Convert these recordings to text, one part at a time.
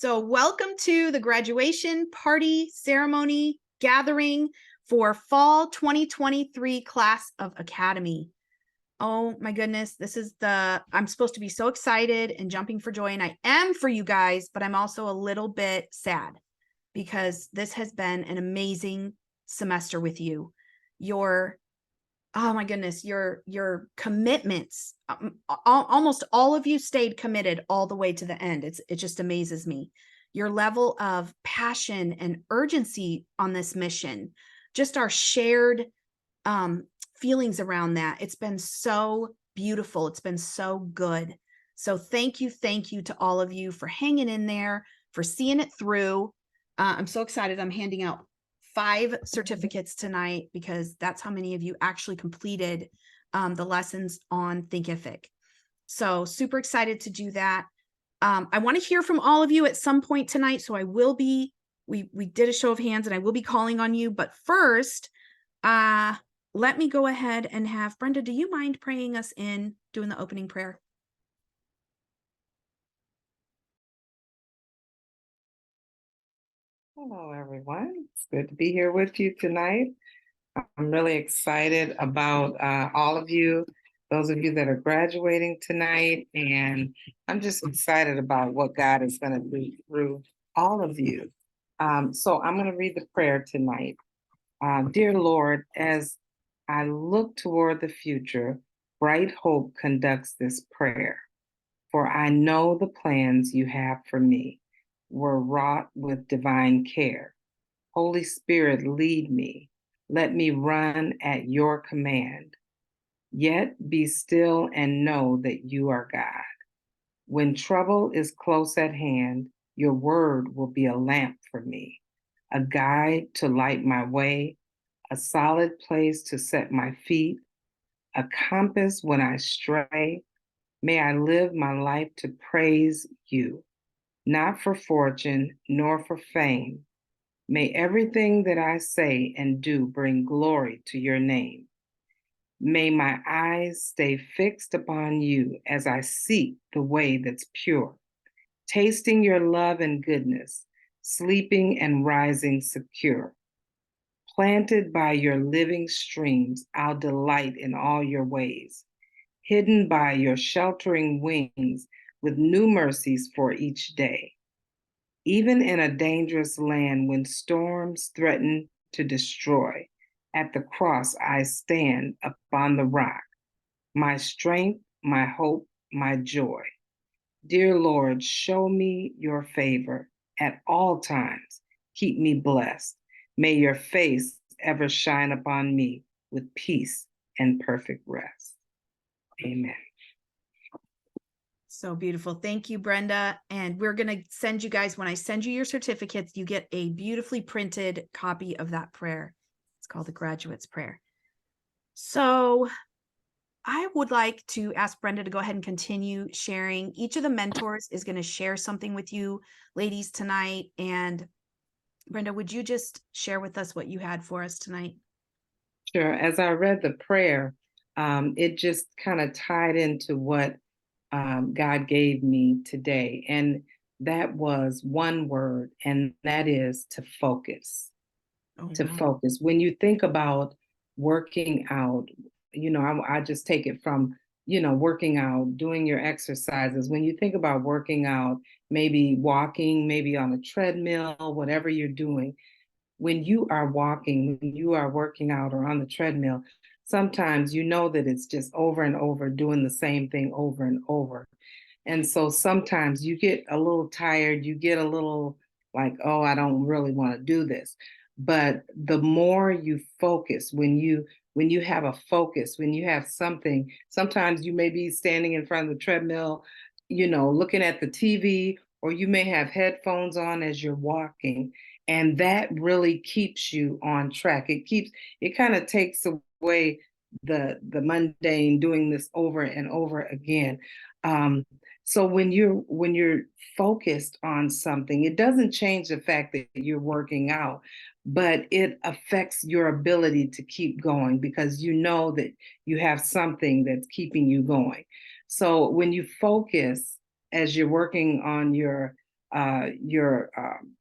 So, welcome to the graduation party ceremony gathering for fall 2023 class of Academy. Oh my goodness, I'm supposed to be so excited and jumping for joy, and I am for you guys, but I'm also a little bit sad because this has been an amazing semester with you. Oh my goodness, your commitments, almost all of you stayed committed all the way to the end. It just amazes me. Your level of passion and urgency on this mission, just our shared feelings around that. It's been so beautiful. It's been so good. So thank you to all of you for hanging in there, for seeing it through. I'm so excited. I'm handing out 5 certificates tonight because that's how many of you actually completed the lessons on Thinkific. So super excited to do that. I want to hear from all of you at some point tonight. So we did a show of hands and I will be calling on you. But first, let me go ahead and have Brenda, do you mind praying us in, doing the opening prayer? Hello, everyone. It's good to be here with you tonight. I'm really excited about all of you, those of you that are graduating tonight, and I'm just excited about what God is going to do through all of you. So I'm going to read the prayer tonight. Dear Lord, as I look toward the future, bright hope conducts this prayer. For I know the plans you have for me were wrought with divine care. Holy Spirit, lead me. Let me run at your command. Yet be still and know that you are God. When trouble is close at hand, your word will be a lamp for me, a guide to light my way, a solid place to set my feet, a compass when I stray. May I live my life to praise you, not for fortune nor for fame. May everything that I say and do bring glory to your name. May my eyes stay fixed upon you as I seek the way that's pure, tasting your love and goodness, sleeping and rising secure. Planted by your living streams, I'll delight in all your ways, hidden by your sheltering wings with new mercies for each day. Even in a dangerous land when storms threaten to destroy, at the cross I stand upon the rock, my strength, my hope, my joy. Dear Lord, show me your favor at all times. Keep me blessed. May your face ever shine upon me with peace and perfect rest. Amen. So beautiful. Thank you, Brenda. And we're going to send you guys, when I send you your certificates, you get a beautifully printed copy of that prayer. It's called the Graduate's Prayer. So I would like to ask Brenda to go ahead and continue sharing. Each of the mentors is going to share something with you ladies tonight. And Brenda, would you just share with us what you had for us tonight? Sure. As I read the prayer, it just kind of tied into what God gave me today. And that was one word, and that is to focus. To wow. focus. When you think about working out, I just take it from, working out, doing your exercises. When you think about working out, maybe walking, maybe on a treadmill, whatever you're doing, when you are walking, when you are working out or on the treadmill, sometimes you know that it's just over and over doing the same thing over and over. And so sometimes you get a little tired, you get a little like, oh, I don't really want to do this. But the more you focus, when you have a focus, when you have something, sometimes you may be standing in front of the treadmill, looking at the TV, or you may have headphones on as you're walking. And that really keeps you on track. It kind of takes away the mundane doing this over and over again. So when you're focused on something, it doesn't change the fact that you're working out, but it affects your ability to keep going because you know that you have something that's keeping you going. So when you focus as you're working on your your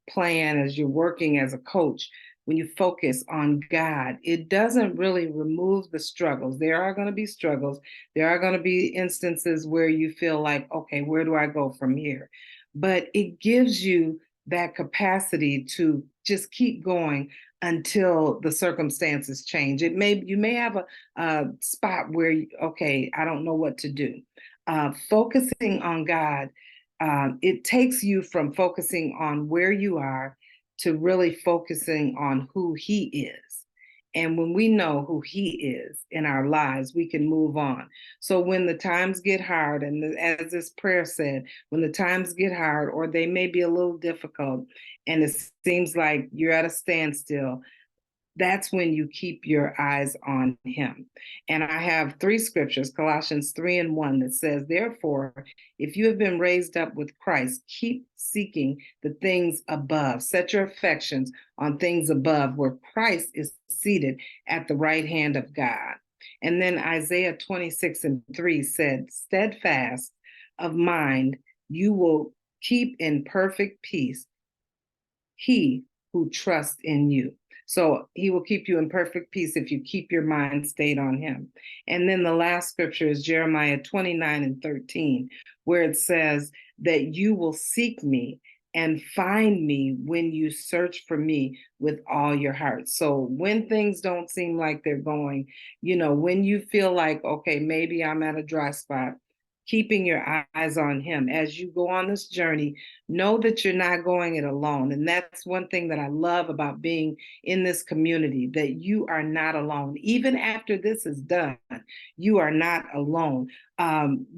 plan as you're working as a coach, when you focus on God, it doesn't really remove the struggles. There are going to be struggles. There are going to be instances where you feel like, okay, where do I go from here? But it gives you that capacity to just keep going until the circumstances change. You may have a spot where, okay, I don't know what to do. Focusing on God, it takes you from focusing on where you are to really focusing on who He is. And when we know who He is in our lives, we can move on. So when the times get hard, and as this prayer said, when the times get hard or they may be a little difficult and it seems like you're at a standstill, that's when you keep your eyes on Him. And I have 3 scriptures, Colossians 3:1, that says, therefore, if you have been raised up with Christ, keep seeking the things above. Set your affections on things above where Christ is seated at the right hand of God. And then Isaiah 26:3 said, steadfast of mind, you will keep in perfect peace he who trusts in you. So He will keep you in perfect peace if you keep your mind stayed on Him. And then the last scripture is Jeremiah 29:13, where it says that you will seek me and find me when you search for me with all your heart. So when things don't seem like they're going, when you feel like, okay, maybe I'm at a dry spot, keeping your eyes on Him as you go on this journey, know that you're not going it alone. And that's one thing that I love about being in this community, that you are not alone. Even after this is done, you are not alone.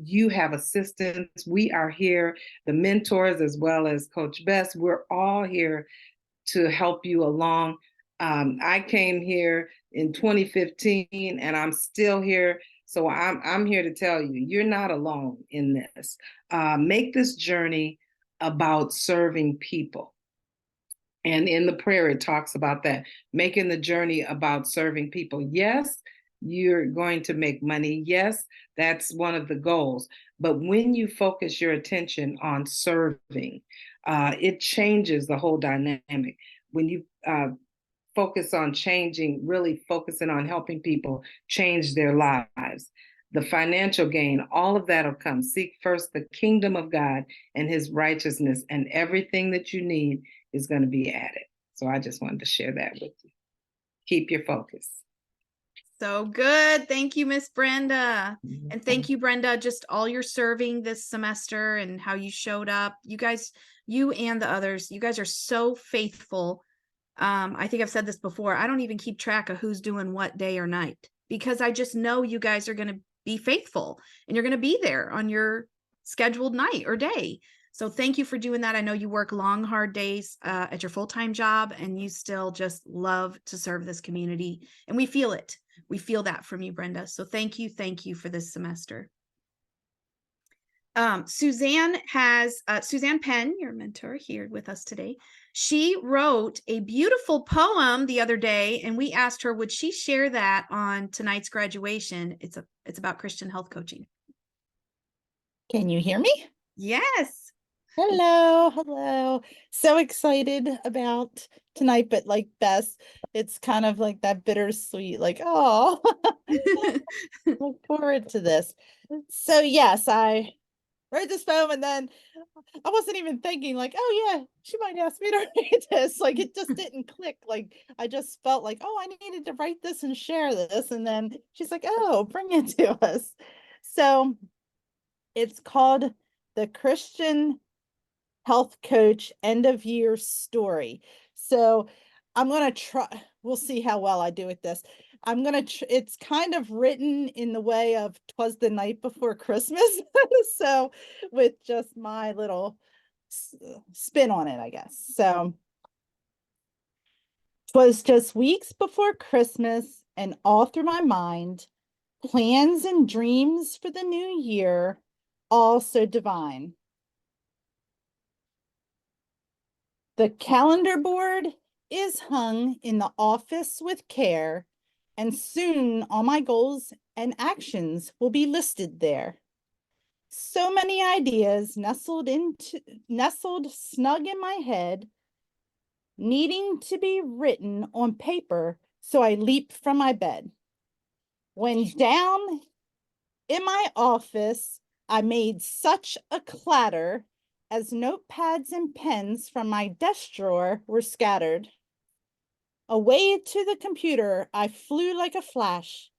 You have assistance. We are here, the mentors, as well as Coach Bess. We're all here to help you along. I came here in 2015 and I'm still here. So I'm here to tell you, you're not alone in this. Make this journey about serving people. And in the prayer, it talks about that, making the journey about serving people. Yes, you're going to make money. Yes, that's one of the goals. But when you focus your attention on serving, it changes the whole dynamic. When you focus on changing, really focusing on helping people change their lives, the financial gain, all of that will come. Seek first the kingdom of God and His righteousness, and everything that you need is going to be added. So I just wanted to share that with you. Keep your focus. So good. Thank you, Miss Brenda. And thank you, Brenda, just all your serving this semester and how you showed up. You guys, you and the others, you guys are so faithful. I think I've said this before. I don't even keep track of who's doing what day or night, because I just know you guys are going to be faithful and you're going to be there on your scheduled night or day. So thank you for doing that. I know you work long, hard days at your full-time job, and you still just love to serve this community. And we feel it. We feel that from you, Brenda. So thank you for this semester. Suzanne Penn, your mentor, here with us today. She wrote a beautiful poem the other day, and we asked her, would she share that on tonight's graduation? It's about Christian health coaching. Can you hear me? Yes. Hello. So excited about tonight, but like Bess, it's kind of like that bittersweet, like, oh, look forward to this. So yes, I wrote this poem, and then I wasn't even thinking like, oh yeah, she might ask me to write this. Like it just didn't click. Like I just felt like, oh, I needed to write this and share this. And then she's like, oh, bring it to us. So it's called The Christian Health Coach End of Year Story. So I'm going to try, we'll see how well I do with this. I'm going to, it's kind of written in the way of 'Twas the Night Before Christmas. So with just my little spin on it, I guess. So 'twas just weeks before Christmas, and all through my mind, plans and dreams for the new year, all so divine. The calendar board is hung in the office with care, and soon all my goals and actions will be listed there. So many ideas nestled snug in my head, needing to be written on paper, so I leap from my bed. When down in my office, I made such a clatter as notepads and pens from my desk drawer were scattered. Away to the computer, I flew like a flash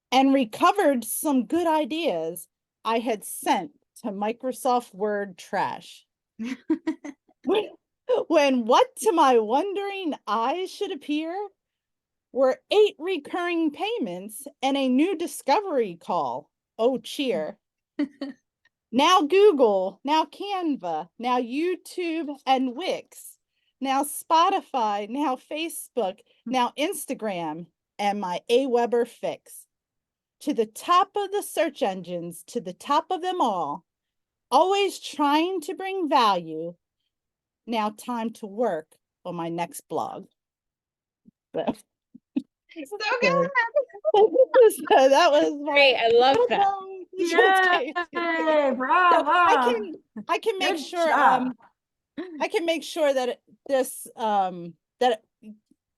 and recovered some good ideas I had sent to Microsoft Word trash. When what to my wondering eyes should appear were 8 recurring payments and a new discovery call. Oh, cheer. Now Google, now Canva, now YouTube and Wix, now Spotify, now Facebook, now Instagram, and my AWeber fix. To the top of the search engines, to the top of them all, always trying to bring value. Now time to work on my next blog. So, So so, good. so that was Great, I love that. Yay, bravo. I can make Good sure job. I can make sure that this that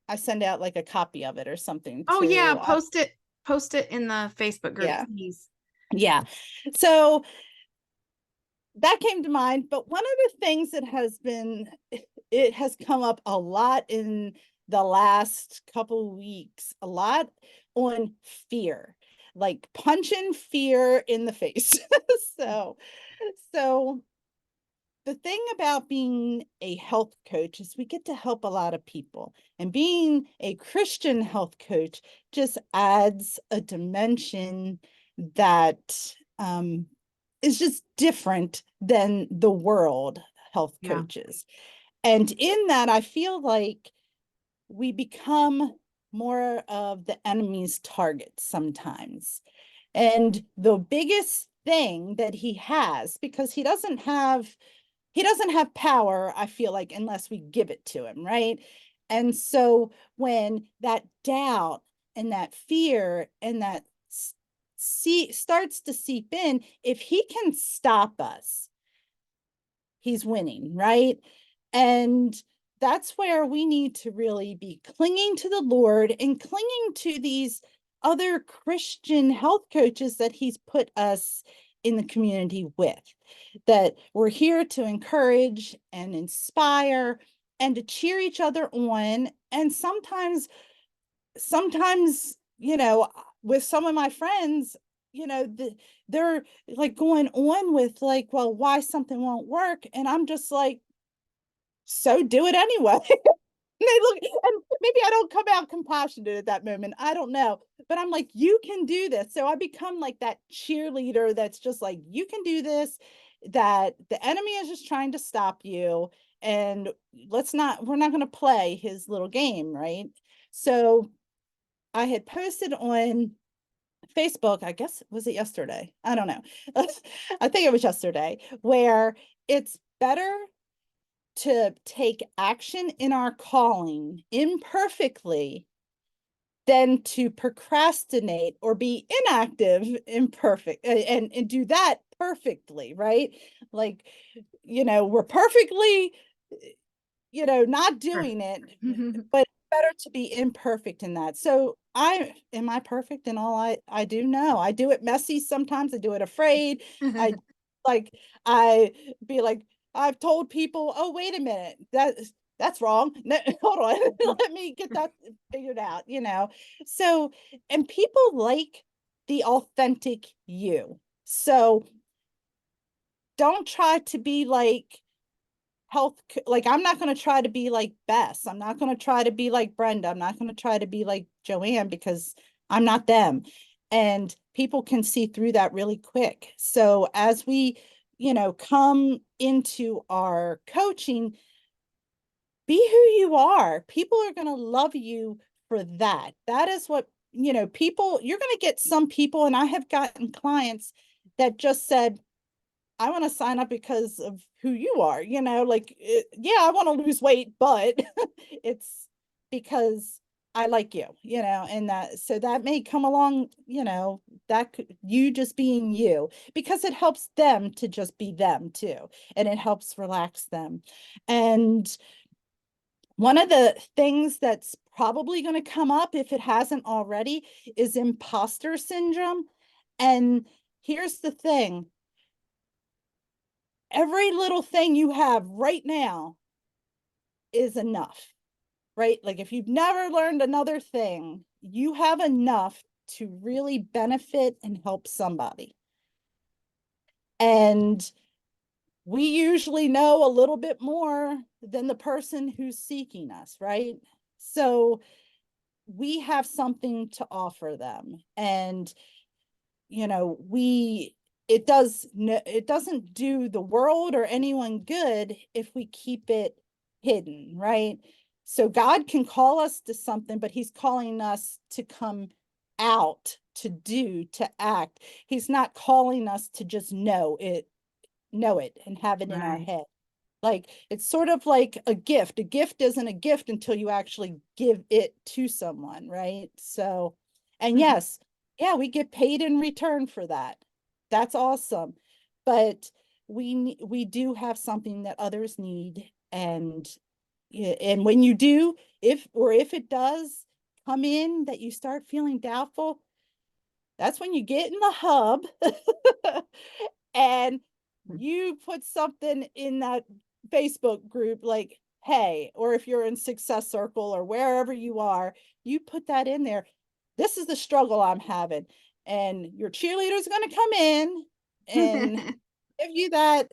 I send out like a copy of it or something. Oh yeah, to, post it in the Facebook group, Yeah. please. yeah. So that came to mind, but one of the things that it has come up a lot in the last couple weeks, a lot on fear, like punching fear in the face. so so the thing about being a health coach is we get to help a lot of people, and being a Christian health coach just adds a dimension that is just different than the world health Yeah. coaches. And in that, I feel like we become more of the enemy's target sometimes. And the biggest thing that he has, because he doesn't have power, I feel like, unless we give it to him, right? And so when that doubt and that fear and that starts to seep in, if he can stop us, he's winning, right? And that's where we need to really be clinging to the Lord and clinging to these other Christian health coaches that he's put us in the community with, that we're here to encourage and inspire and to cheer each other on. And sometimes, with some of my friends, they're like going on with like, well, why something won't work. And I'm just like, so do it anyway. And they look, and maybe I don't come out compassionate at that moment. I don't know. But I'm like, you can do this. So I become like that cheerleader that's just like, you can do this, that the enemy is just trying to stop you. And we're not going to play his little game, right? So I had posted on Facebook, I guess, was it yesterday? I don't know. I think it was yesterday, where it's better to take action in our calling imperfectly than to procrastinate or be inactive imperfect and do that perfectly, right? Like, we're perfectly, not doing it, but better to be imperfect in that. So am I perfect in all I do? No, I do it messy sometimes. I do it afraid. I like I be like, I've told people, oh, wait a minute, that's wrong. No, hold on, let me get that figured out, So, and people like the authentic you. So don't try to be like like I'm not going to try to be like Bess. I'm not going to try to be like Brenda. I'm not going to try to be like Joanne, because I'm not them. And people can see through that really quick. So as we, come into our coaching, be who you are. People are going to love you for that. That is what, people, you're going to get some people, and I have gotten clients that just said, I want to sign up because of who you are, yeah, I want to lose weight, but it's because I like you, and so that may come along, that you just being you, because it helps them to just be them too. And it helps relax them. And one of the things that's probably going to come up, if it hasn't already, is imposter syndrome. And here's the thing. Every little thing you have right now is enough, right? Like if you've never learned another thing, you have enough to really benefit and help somebody. And we usually know a little bit more than the person who's seeking us, right? So we have something to offer them. And it doesn't do the world or anyone good if we keep it hidden, right? So God can call us to something, but he's calling us to come out, to do, to act. He's not calling us to just know it and have it in our Right. head. Like it's sort of like a gift. A gift isn't a gift until you actually give it to someone, right? So, and Mhm. yes, yeah, we get paid in return for that. That's awesome. But we do have something that others need. And and when you do, if it does come in that you start feeling doubtful, that's when you get in the hub and you put something in that Facebook group like, hey, or if you're in Success Circle or wherever you are, you put that in there. This is the struggle I'm having. And your cheerleader's going to come in and give you that,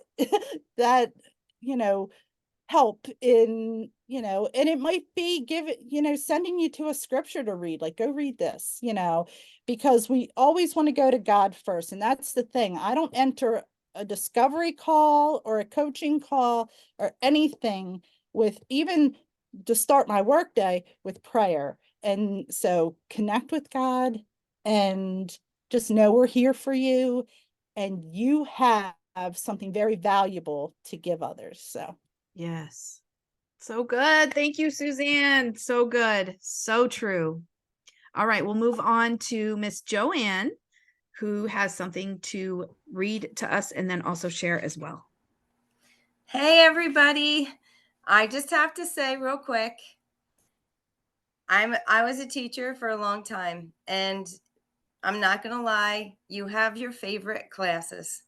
that, you know, help in, and it might be sending you to a scripture to read, like go read this, because we always want to go to God first. And that's the thing. I don't enter a discovery call or a coaching call or anything with, even to start my workday, with prayer. And so connect with God and just know we're here for you, and you have something very valuable to give others. So Yes. So good. Thank you, Suzanne. So good. So true. All right, we'll move on to Miss Joanne, who has something to read to us and then also share as well. Hey, everybody. I just have to say real quick, I was a teacher for a long time, and I'm not going to lie, you have your favorite classes.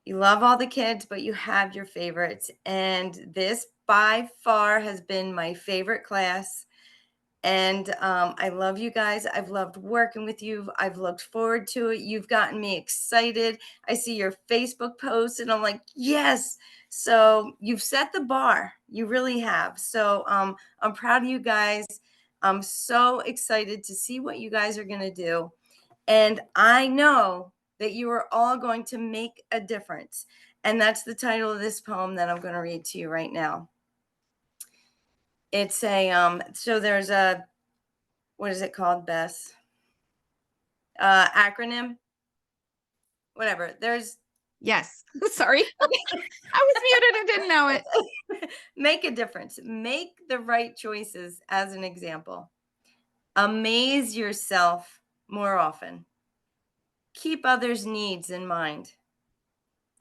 You love all the kids, but you have your favorites. And this by far has been my favorite class. And I love you guys. I've loved working with you. I've looked forward to it. You've gotten me excited. I see your Facebook posts and I'm like, yes. So you've set the bar. You really have. So I'm proud of you guys. I'm so excited to see what you guys are going to do. And I know that you are all going to make a difference. And that's the title of this poem that I'm going to read to you right now. It's so there's a, what is it called, Bess? Acronym? Whatever. There's Yes. Sorry. I was muted and didn't know it. make a difference. Make the right choices as an example. Amaze yourself more often. Keep others' needs in mind.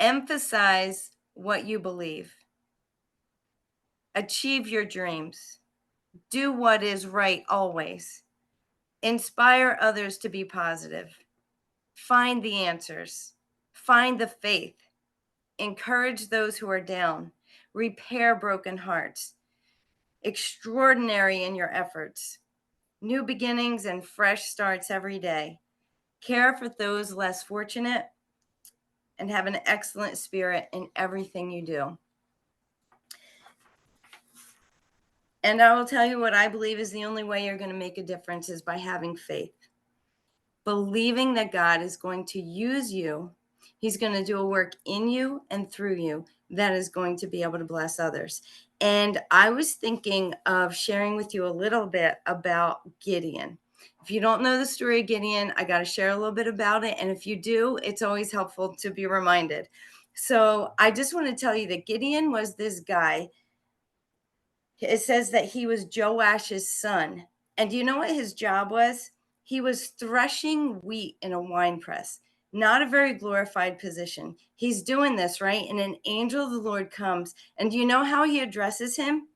Emphasize what you believe. Achieve your dreams. Do what is right always. Inspire others to be positive. Find the answers. Find the faith. Encourage those who are down. Repair broken hearts. Extraordinary in your efforts. New beginnings and fresh starts every day. Care for those less fortunate and have an excellent spirit in everything you do. And I will tell you what I believe is the only way you're going to make a difference is by having faith. Believing that God is going to use you. He's going to do a work in you and through you that is going to be able to bless others. And I was thinking of sharing with you a little bit about Gideon. If you don't know the story of Gideon, I got to share a little bit about it. And if you do, it's always helpful to be reminded. So I just want to tell you that Gideon was this guy It says that he was Joash's son. And do you know what his job was? He was threshing wheat in a wine press. Not a very glorified position. He's doing this, right? And an angel of the Lord comes. And do you know how he addresses him?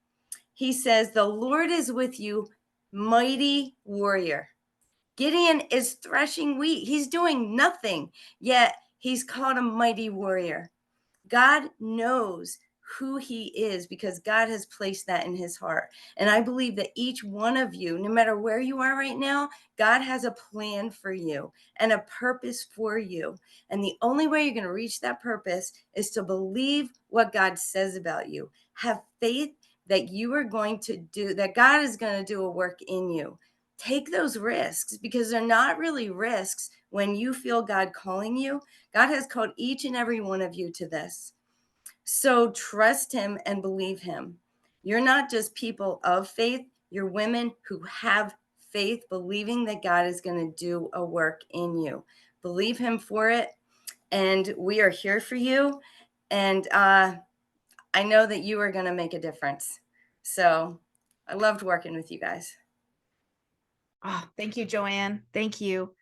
He says, "The Lord is with you, mighty warrior." Gideon is threshing wheat. He's doing nothing, yet he's called a mighty warrior. God knows who he is because God has placed that in his heart. And I believe that each one of you, no matter where you are right now, God has a plan for you and a purpose for you. And the only way you're going to reach that purpose is to believe what God says about you. Have faith that you are going to do, that God is going to do a work in you. Take those risks because they're not really risks when you feel God calling you. God has called each and every one of you to this. So trust him and believe him. You're not just people of faith, you're women who have faith, believing that God is going to do a work in you. Believe him for it. And we are here for you. And I know that you are going to make a difference. So I loved working with you guys. Oh, thank you, Joanne. Thank you.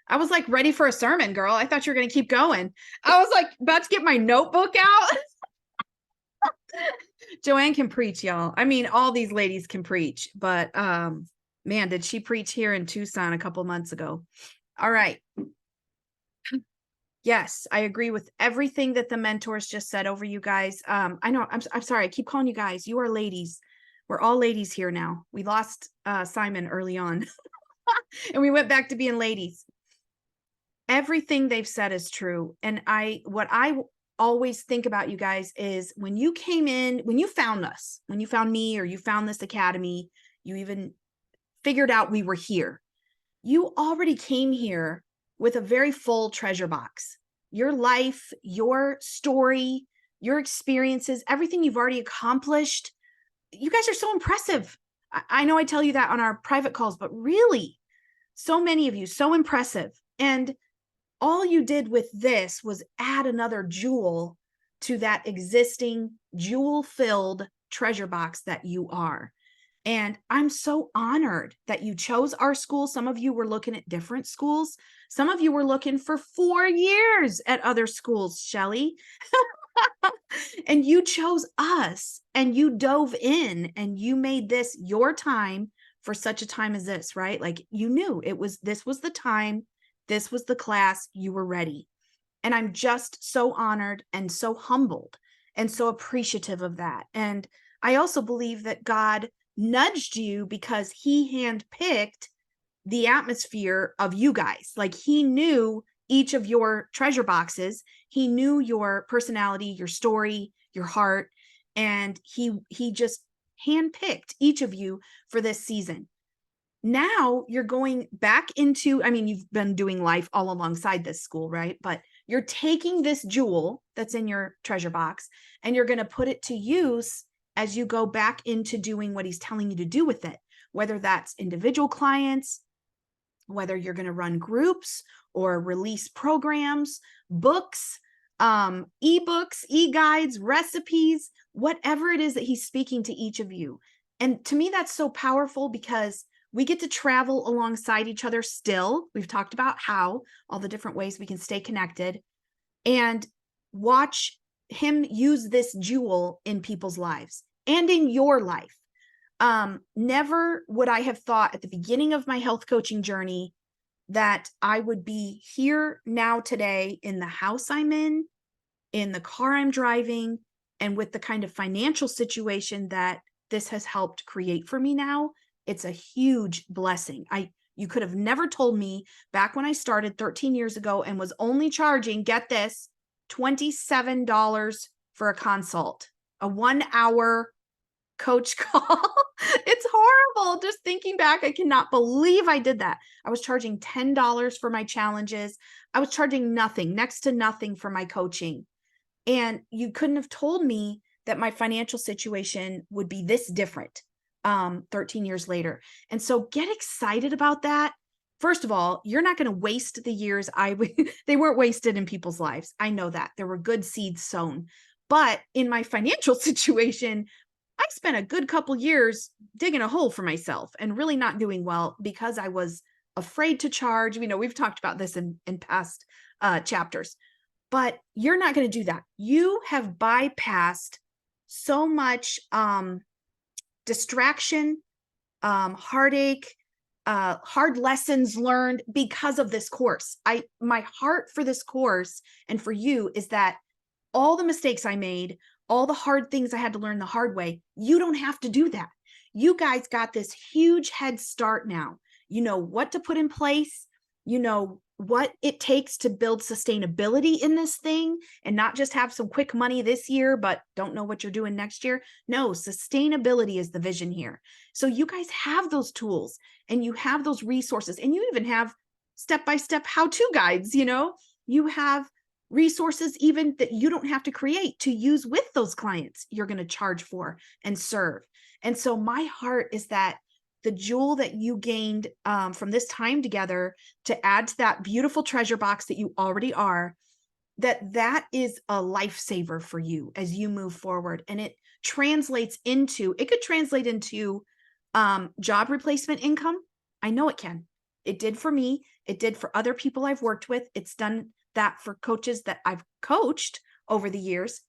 I was like ready for a sermon, girl. I thought you were going to keep going. I was like about to get my notebook out. Joanne can preach, y'all. I mean, all these ladies can preach, but man, did she preach here in Tucson a couple months ago. All right. Yes, I agree with everything that the mentors just said over you guys. I know I'm sorry. I keep calling you guys. You are ladies. We're all ladies here now. We lost Simon early on and we went back to being ladies. Everything they've said is true. And what I always think about you guys is when you came in, when you found us, when you found me or you found this academy, you even figured out we were here. You already came here with a very full treasure box. Your life, your story, your experiences, everything you've already accomplished. You guys are so impressive. I know I tell you that on our private calls, but really, so many of you, so impressive. And all you did with this was add another jewel to that existing jewel-filled treasure box that you are. And I'm so honored that you chose our school. Some of you were looking at different schools. Some of you were looking for 4 years at other schools, Shelley. And you chose us and you dove in and you made this your time for such a time as this, right? Like you knew this was the time, this was the class, you were ready. And I'm just so honored and so humbled and so appreciative of that. And I also believe that God nudged you because he handpicked the atmosphere of you guys. Like he knew each of your treasure boxes. He knew your personality, your story, your heart, and he just handpicked each of you for this season. Now you're going back into, I mean, you've been doing life all alongside this school, right? But you're taking this jewel that's in your treasure box and you're going to put it to use as you go back into doing what he's telling you to do with it, whether that's individual clients, whether you're going to run groups or release programs, books, ebooks, e-guides, recipes, whatever it is that he's speaking to each of you. And to me, that's so powerful because we get to travel alongside each other still. We've talked about how all the different ways we can stay connected and watch him use this jewel in people's lives and in your life. Never would I have thought at the beginning of my health coaching journey that I would be here now today in the house I'm in the car I'm driving, and with the kind of financial situation that this has helped create for me now. It's a huge blessing. You could have never told me back when I started 13 years ago and was only charging, get this, $27 for a consult, a 1-hour coach call. It's horrible. Just thinking back, I cannot believe I did that. I was charging $10 for my challenges. I was charging nothing, next to nothing for my coaching. And you couldn't have told me that my financial situation would be this different 13 years later. And so get excited about that. First of all, you're not going to waste the years they weren't wasted in people's lives. I know that there were good seeds sown, but in my financial situation, I spent a good couple years digging a hole for myself and really not doing well because I was afraid to charge. You know, we've talked about this in past chapters, but you're not going to do that. You have bypassed so much distraction, heartache, hard lessons learned because of this course. My heart for this course and for you is that all the mistakes I made, all the hard things I had to learn the hard way, you don't have to do that. You guys got this huge head start now. You know what to put in place. You know what it takes to build sustainability in this thing and not just have some quick money this year, but don't know what you're doing next year. No, sustainability is the vision here. So you guys have those tools and you have those resources, and you even have step-by-step how-to guides. You know, you have resources even that you don't have to create to use with those clients you're going to charge for and serve. And so my heart is that the jewel that you gained from this time together to add to that beautiful treasure box that you already are, that is a lifesaver for you as you move forward. And it could translate into job replacement income. I know it can. It did for me. It did for other people I've worked with. It's done that for coaches that I've coached over the years.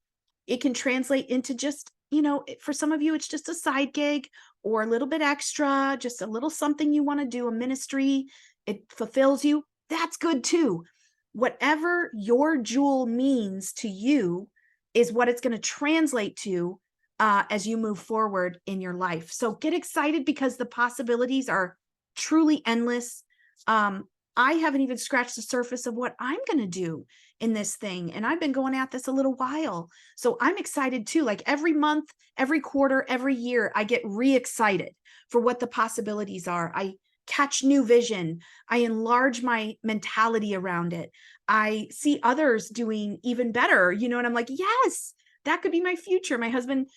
It can translate into just, you know, for some of you, it's just a side gig or a little bit extra, just a little something you want to do, a ministry. It fulfills you. That's good too. Whatever your jewel means to you is what it's going to translate to as you move forward in your life. So get excited because the possibilities are truly endless. I haven't even scratched the surface of what I'm going to do in this thing. And I've been going at this a little while. So I'm excited too. Like every month, every quarter, every year, I get re-excited for what the possibilities are. I catch new vision. I enlarge my mentality around it. I see others doing even better, you know, and I'm like, yes, that could be my future. My husband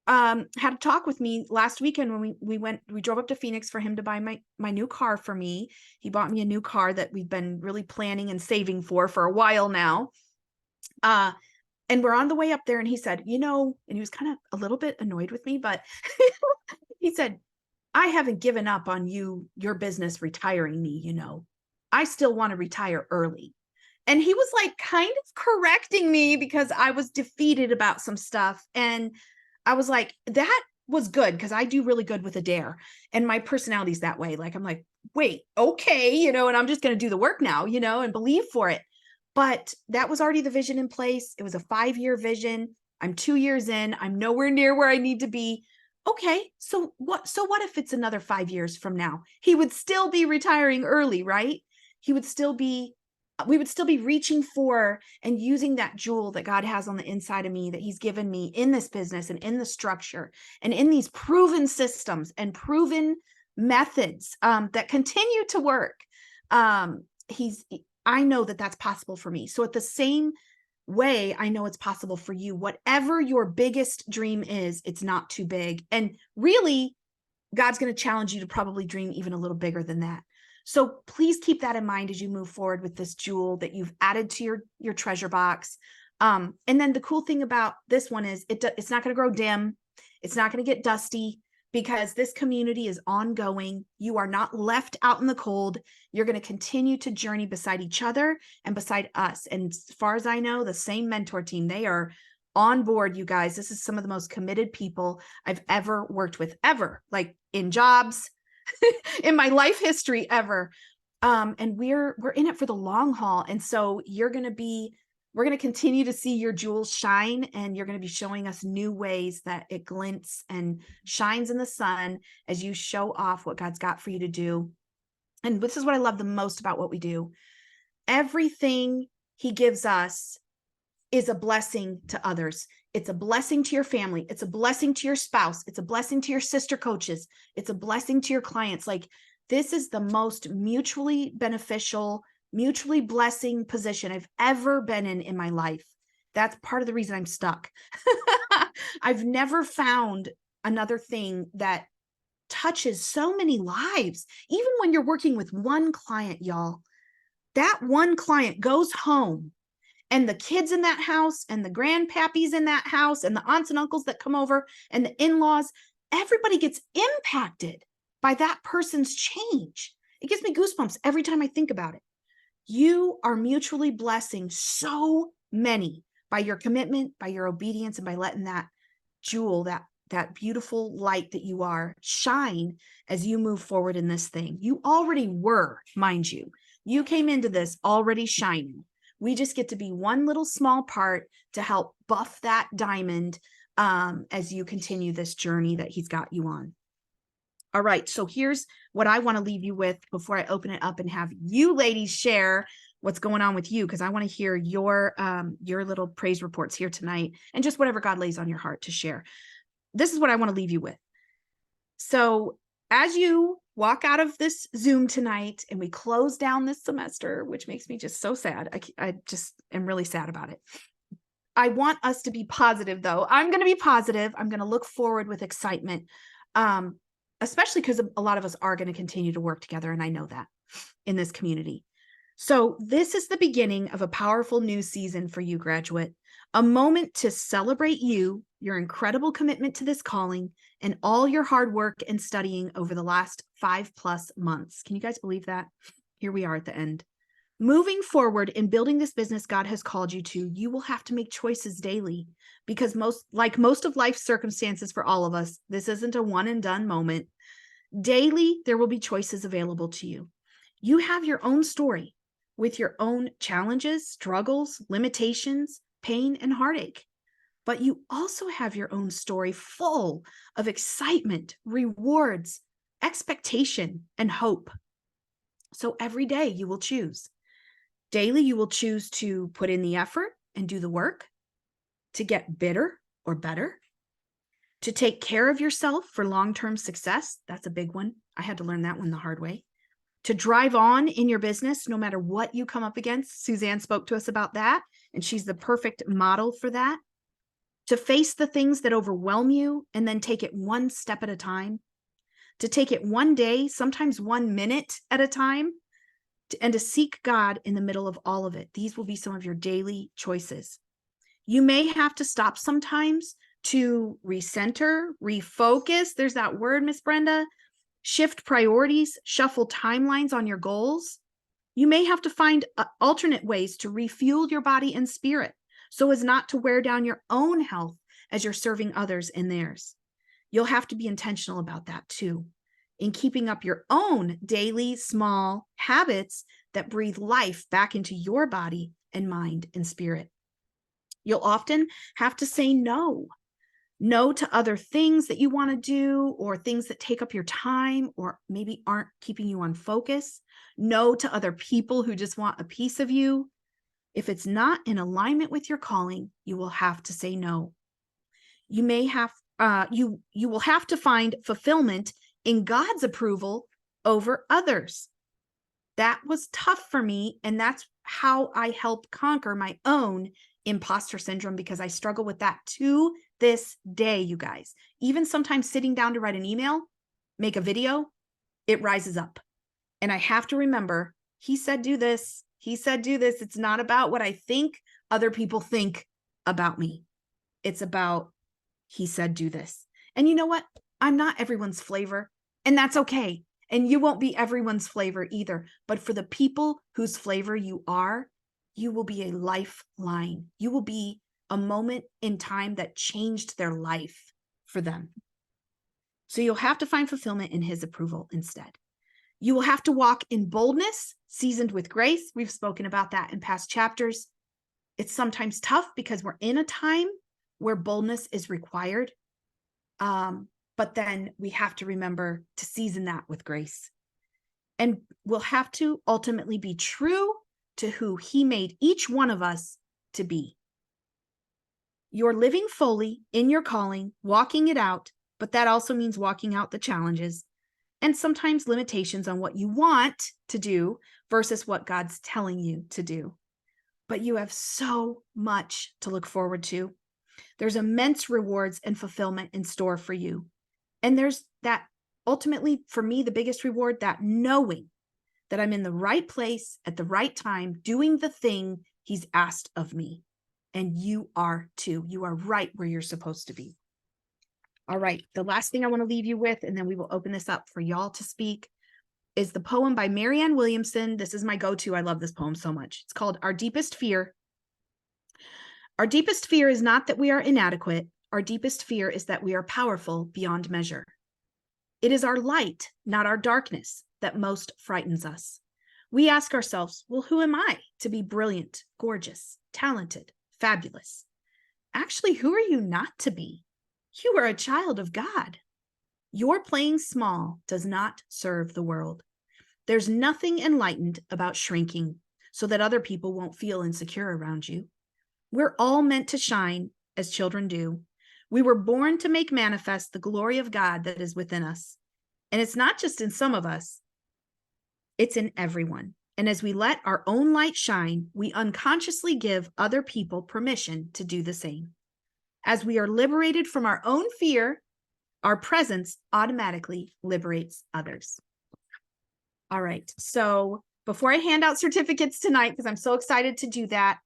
had a talk with me last weekend when we drove up to Phoenix for him to buy my new car for me. He bought me a new car that we've been really planning and saving for a while now. And we're on the way up there and he said, you know, and he was kind of a little bit annoyed with me, but he said, I haven't given up on your business retiring me, you know, I still want to retire early. And he was like kind of correcting me because I was defeated about some stuff. And I was like, that was good because I do really good with a dare. And my personality's that way. Like, I'm like, wait, okay, you know, and I'm just going to do the work now, you know, and believe for it. But that was already the vision in place. It was a 5-year vision. I'm 2 years in. I'm nowhere near where I need to be. Okay, so what if it's another 5 years from now? He would still be retiring early, right? We would still be reaching for and using that jewel that God has on the inside of me that he's given me in this business and in the structure and in these proven systems and proven methods that continue to work. I know that that's possible for me. So at the same way, I know it's possible for you. Whatever your biggest dream is, it's not too big. And really, God's going to challenge you to probably dream even a little bigger than that. So please keep that in mind as you move forward with this jewel that you've added to your treasure box. And then the cool thing about this one is it's not going to grow dim. It's not going to get dusty because this community is ongoing. You are not left out in the cold. You're going to continue to journey beside each other and beside us. And as far as I know, the same mentor team, they are on board, you guys. This is some of the most committed people I've ever worked with, ever, like in jobs, in my life history ever. And we're in it for the long haul. And so we're going to continue to see your jewels shine, and you're going to be showing us new ways that it glints and shines in the sun as you show off what God's got for you to do. And this is what I love the most about what we do. Everything he gives us is a blessing to others. It's a blessing to your family. It's a blessing to your spouse. It's a blessing to your sister coaches. It's a blessing to your clients. Like, this is the most mutually beneficial, mutually blessing position I've ever been in my life. That's part of the reason I'm stuck. I've never found another thing that touches so many lives. Even when you're working with one client, y'all, that one client goes home And the kids in that house and the grandpappies in that house and the aunts and uncles that come over and the in-laws, everybody gets impacted by that person's change. It gives me goosebumps every time I think about it. You are mutually blessing so many by your commitment, by your obedience, and by letting that jewel, that beautiful light that you are, shine as you move forward in this thing. You already were, mind you. You came into this already shining. We just get to be one little small part to help buff that diamond as you continue this journey that he's got you on. All right, so here's what I want to leave you with before I open it up and have you ladies share what's going on with you, because I want to hear your little praise reports here tonight and just whatever God lays on your heart to share. This is what I want to leave you with. So as you walk out of this Zoom tonight and we close down this semester, which makes me just so sad. I just am really sad about it. I want us to be positive, though. I'm going to be positive. I'm going to look forward with excitement, especially because a lot of us are going to continue to work together. And I know that in this community. So this is the beginning of a powerful new season for you, graduate, a moment to celebrate you, your incredible commitment to this calling, and all your hard work and studying over the last 5+ months. Can you guys believe that? Here we are at the end. Moving forward in building this business God has called you to, you will have to make choices daily because most of life's circumstances for all of us, this isn't a one and done moment. Daily, there will be choices available to you. You have your own story with your own challenges, struggles, limitations, pain, and heartache. But you also have your own story full of excitement, rewards, expectation, and hope. So every day you will choose. Daily, you will choose to put in the effort and do the work, to get bitter or better, to take care of yourself for long-term success. That's a big one. I had to learn that one the hard way. To drive on in your business, no matter what you come up against. Suzanne spoke to us about that, and she's the perfect model for that. To face the things that overwhelm you and then take it one step at a time. To take it one day, sometimes 1 minute at a time, and to seek God in the middle of all of it. These will be some of your daily choices. You may have to stop sometimes to recenter, refocus. There's that word, Miss Brenda. Shift priorities, shuffle timelines on your goals. You may have to find alternate ways to refuel your body and spirit so as not to wear down your own health as you're serving others in theirs. You'll have to be intentional about that too, in keeping up your own daily small habits that breathe life back into your body and mind and spirit. You'll often have to say no to other things that you want to do or things that take up your time or maybe aren't keeping you on focus. No to other people who just want a piece of you. If it's not in alignment with your calling, you will have to say no. You may have you will have to find fulfillment in God's approval over others. That was tough for me, and that's how I help conquer my own imposter syndrome, because I struggle with that to this day, you guys. Even sometimes sitting down to write an email, make a video, it rises up. And I have to remember, he said do this. He said do this. It's not about what I think other people think about me. It's about, he said do this. And you know what? I'm not everyone's flavor, and that's okay. And you won't be everyone's flavor either. But for the people whose flavor you are, you will be a lifeline. You will be a moment in time that changed their life for them. So you'll have to find fulfillment in his approval instead. You will have to walk in boldness, seasoned with grace. We've spoken about that in past chapters. It's sometimes tough because we're in a time where boldness is required. But then we have to remember to season that with grace. And we'll have to ultimately be true to who he made each one of us to be. You're living fully in your calling, walking it out, but that also means walking out the challenges and sometimes limitations on what you want to do versus what God's telling you to do. But you have so much to look forward to. There's immense rewards and fulfillment in store for you. And there's that, ultimately, for me, the biggest reward, that knowing that I'm in the right place at the right time, doing the thing he's asked of me. And you are too. You are right where you're supposed to be. All right. The last thing I want to leave you with, and then we will open this up for y'all to speak, is the poem by Marianne Williamson. This is my go-to. I love this poem so much. It's called Our Deepest Fear. Our deepest fear is not that we are inadequate. Our deepest fear is that we are powerful beyond measure. It is our light, not our darkness, that most frightens us. We ask ourselves, well, who am I to be brilliant, gorgeous, talented, fabulous? Actually, who are you not to be? You are a child of God. Your playing small does not serve the world. There's nothing enlightened about shrinking so that other people won't feel insecure around you. We're all meant to shine as children do. We were born to make manifest the glory of God that is within us. And it's not just in some of us, it's in everyone. And as we let our own light shine, we unconsciously give other people permission to do the same. As we are liberated from our own fear, our presence automatically liberates others. All right. So before I hand out certificates tonight, because I'm so excited to do that,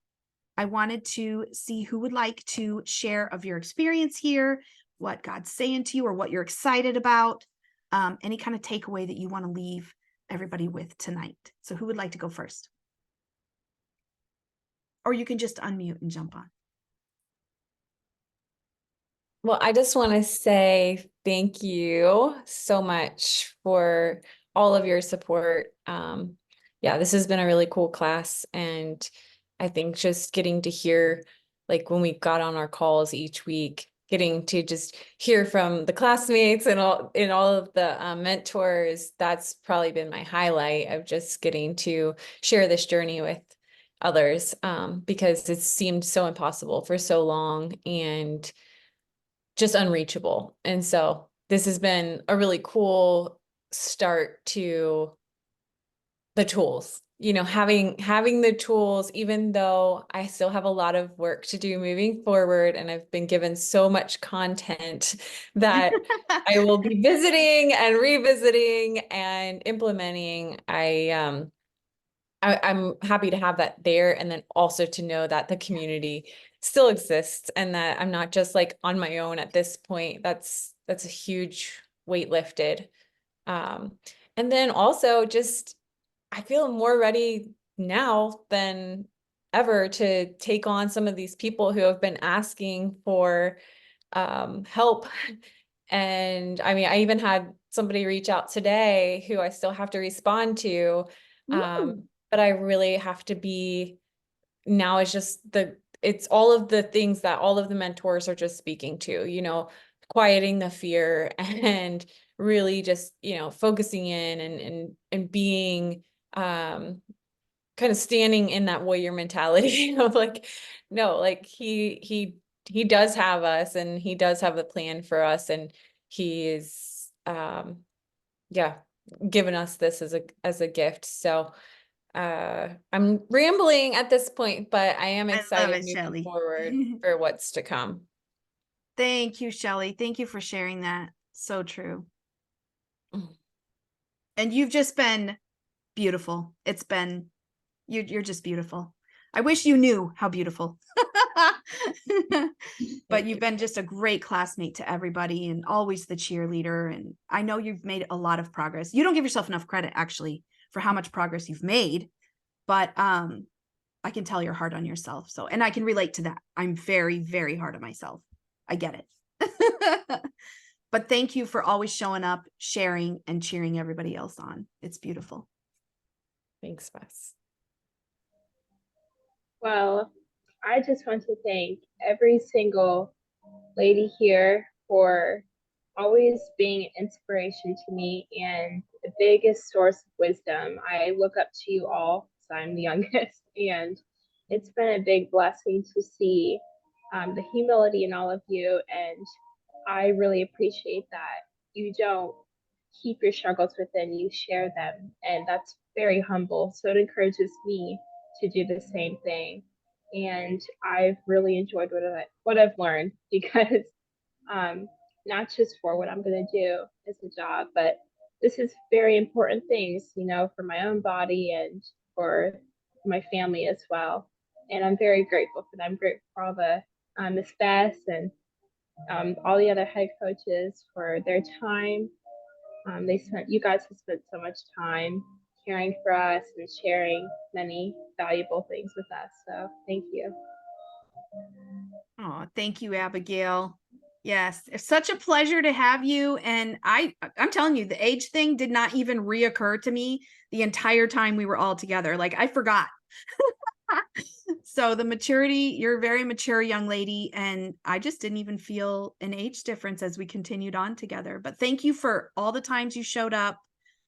I wanted to see who would like to share of your experience here, what God's saying to you, or what you're excited about, any kind of takeaway that you want to leave everybody with tonight. So who would like to go first? Or you can just unmute and jump on. Well, I just want to say thank you so much for all of your support. Yeah, this has been a really cool class, and I think just getting to hear, like when we got on our calls each week, getting to just hear from the classmates and all of the mentors, that's probably been my highlight of just getting to share this journey with others, because it seemed so impossible for so long and just unreachable. And so this has been a really cool start to the tools, having the tools, even though I still have a lot of work to do moving forward. And I've been given so much content that I will be visiting and revisiting and implementing. I'm happy to have that there, and then also to know that the community still exists and that I'm not just like on my own at this point. That's a huge weight lifted. And then also just I feel more ready now than ever to take on some of these people who have been asking for help. And I mean, I even had somebody reach out today who I still have to respond to. But I really have to be, now it's just it's all of the things that all of the mentors are just speaking to, quieting the fear and really just, focusing in and being, kind of standing in that warrior mentality of like, no, like he does have us, and he does have a plan for us, and he is, yeah, given us this as a gift. So, I'm rambling at this point, but I am I love excited it, moving Shelley. forward for what's to come. Thank you, Shelley. Thank you for sharing that. So true. And you've just been beautiful. You're just beautiful. I wish you knew how beautiful. But you've been just a great classmate to everybody and always the cheerleader. And I know you've made a lot of progress. You don't give yourself enough credit, actually, for how much progress you've made. But I can tell you're hard on yourself. So, and I can relate to that. I'm very, very hard on myself. I get it. But thank you for always showing up, sharing, and cheering everybody else on. It's beautiful. Thanks, Wes. Well, I just want to thank every single lady here for always being an inspiration to me and the biggest source of wisdom. I look up to you all, so I'm the youngest, and it's been a big blessing to see the humility in all of you, and I really appreciate that you don't keep your struggles within, you share them, and that's very humble. So it encourages me to do the same thing. And I've really enjoyed what I've learned because not just for what I'm going to do as a job, but this is very important things, for my own body and for my family as well. And I'm very grateful for that. I'm grateful for all the Miss Bess and all the other head coaches for their time. You guys have spent so much time caring for us and sharing many valuable things with us. So thank you. Oh, thank you, Abigail. Yes, it's such a pleasure to have you. And I'm telling you, the age thing did not even reoccur to me the entire time we were all together. Like I forgot. So the maturity, you're a very mature young lady, and I just didn't even feel an age difference as we continued on together. But thank you for all the times you showed up.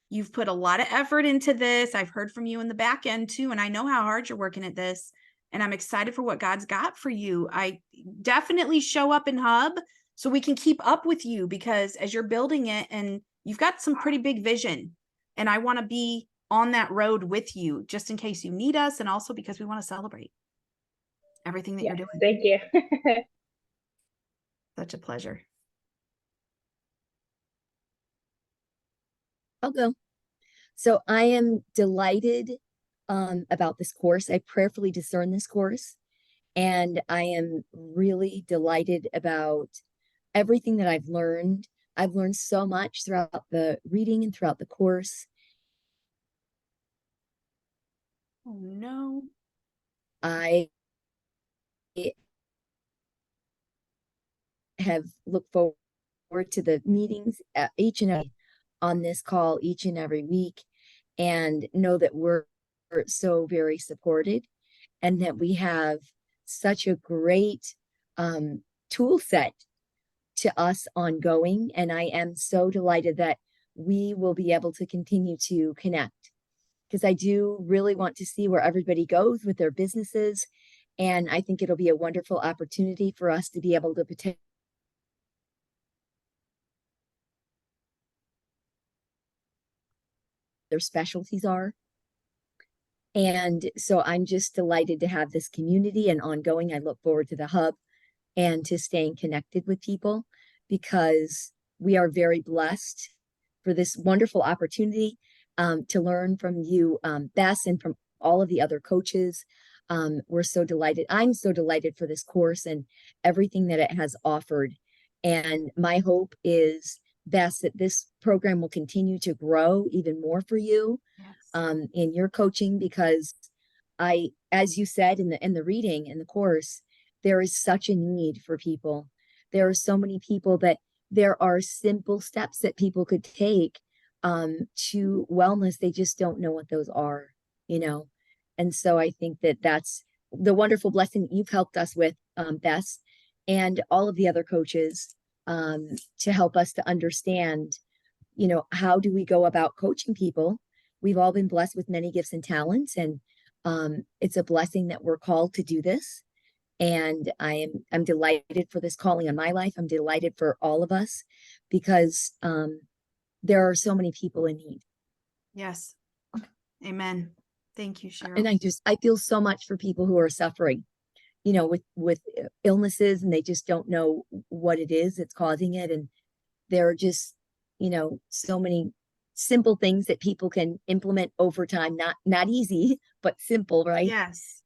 You've put a lot of effort into this. I've heard from you in the back end too, and I know how hard you're working at this. And I'm excited for what God's got for you. I definitely show up in Hub so we can keep up with you, because as you're building it, and you've got some pretty big vision, and I want to be on that road with you just in case you need us, and also because we want to celebrate everything that you're doing. Thank you. Such a pleasure. I'll go. So I am delighted about this course. I prayerfully discern this course, and I am really delighted about everything that I've learned. I've learned so much throughout the reading and throughout the course. Oh no. I have looked forward to the meetings each and every on this call each and every week, and know that we're so very supported, and that we have such a great tool set to us ongoing. And I am so delighted that we will be able to continue to connect, because I do really want to see where everybody goes with their businesses. And I think it'll be a wonderful opportunity for us to be able to potentially their specialties are. And so I'm just delighted to have this community and ongoing. I look forward to the Hub and to staying connected with people, because we are very blessed for this wonderful opportunity to learn from you, Bess, and from all of the other coaches. We're so delighted. I'm so delighted for this course and everything that it has offered. And my hope is, Bess, that this program will continue to grow even more for you. Yes. In your coaching, because as you said in the reading in the course, there is such a need for people. There are so many people that there are simple steps that people could take to wellness. They just don't know what those are, you know? And so I think that that's the wonderful blessing that you've helped us with, Bess, and all of the other coaches, to help us to understand, you know, how do we go about coaching people? We've all been blessed with many gifts and talents, and it's a blessing that we're called to do this. And I'm delighted for this calling on my life. I'm delighted for all of us, because there are so many people in need. Yes. Amen. Thank you, Cheryl. And I feel so much for people who are suffering, you know, with illnesses, and they just don't know what it is that's causing it. And there are just, you know, so many simple things that people can implement over time. Not easy, but simple, right? Yes.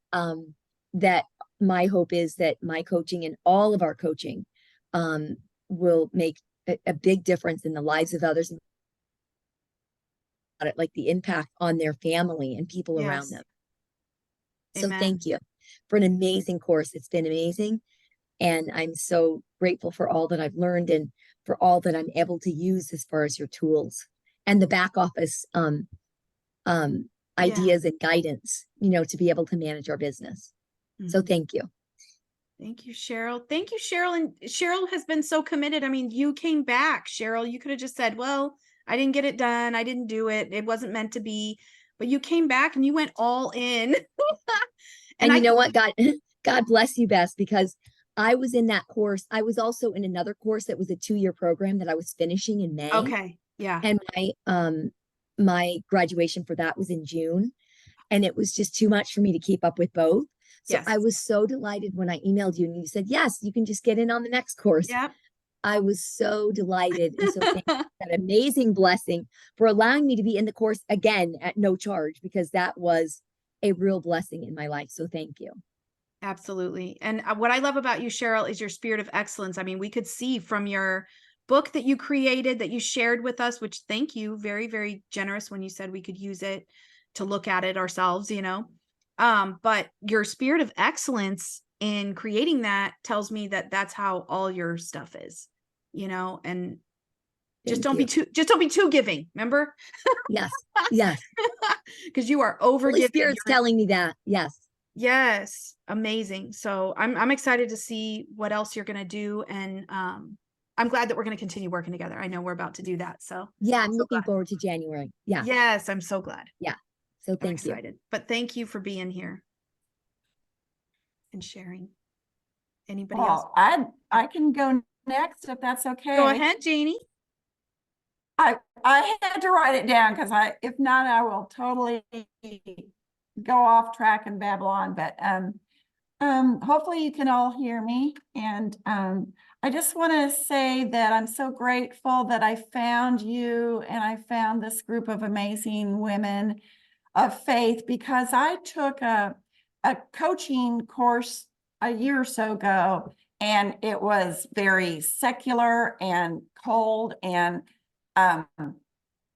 That my hope is that my coaching and all of our coaching will make a big difference in the lives of others, like the impact on their family and people around Yes. them. So Amen. thank you for an amazing course. It's been amazing. And I'm so grateful for all that I've learned, and for all that I'm able to use as far as your tools and the back office ideas and guidance, you know, to be able to manage our business. So Mhm. thank you. Thank you, Cheryl. Thank you, Cheryl. And Cheryl has been so committed. I mean, you came back, Cheryl. You could have just said, well, I didn't get it done. I didn't do it. It wasn't meant to be. But you came back and you went all in. And you I know what, God bless you, Bess, because I was in that course. I was also in another course that was a 2-year program that I was finishing in May. Okay. Yeah. And my graduation for that was in June. And it was just too much for me to keep up with both. So Yes. I was so delighted when I emailed you and you said, yes, you can just get in on the next course. Yep. I was so delighted. And so thank you for that amazing blessing for allowing me to be in the course again at no charge, because that was a real blessing in my life. So thank you. Absolutely. And what I love about you, Cheryl, is your spirit of excellence. I mean, we could see from your book that you created, that you shared with us, which thank you, very, very generous when you said we could use it to look at it ourselves, you know. But your spirit of excellence in creating that tells me that that's how all your stuff is, you know, and just Thank you. just don't be too giving, remember? Yes. Yes. Because you are over Holy giving. Spirit's telling me that. Yes. Yes, amazing. So I'm excited to see what else you're gonna do, and I'm glad that we're gonna continue working together. I know we're about to do that, so Yeah, I'm so looking glad. forward to January. Yeah. Yes, I'm so glad. Yeah. So I'm thank you. excited. But thank you for being here and sharing. Anybody else? Well, I can go next if that's okay. Go ahead, Janie. I had to write it down because if not, I will totally go off track and babble on. But hopefully you can all hear me. And I just want to say that I'm so grateful that I found you and I found this group of amazing women of faith, because I took a coaching course a year or so ago, and it was very secular and cold and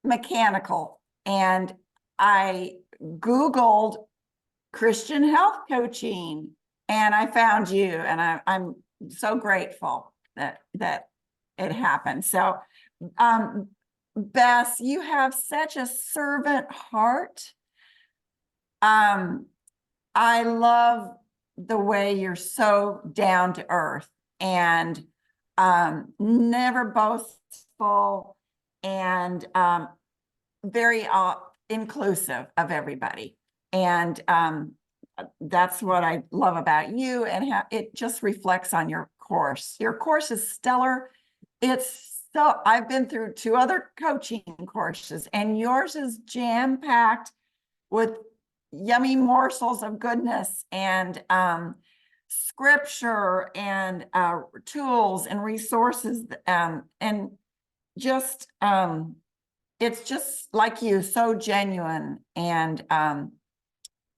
mechanical. And I Googled Christian health coaching, and I found you, and I'm so grateful that it happened. So, Bess, you have such a servant heart. I love the way you're so down to earth and never boastful, and very inclusive of everybody. And that's what I love about you, and it just reflects on your course. Your course is stellar. I've been through 2 other coaching courses, and yours is jam-packed with yummy morsels of goodness and scripture and tools and resources, and just it's just like you, so genuine and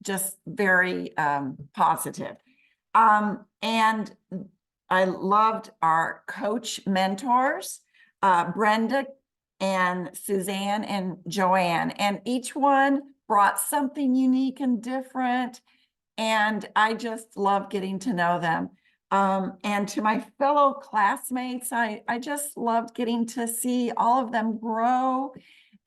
just very positive. And I loved our coach mentors, Brenda and Suzanne and Joanne, and each one brought something unique and different. And I just love getting to know them. And to my fellow classmates, I just loved getting to see all of them grow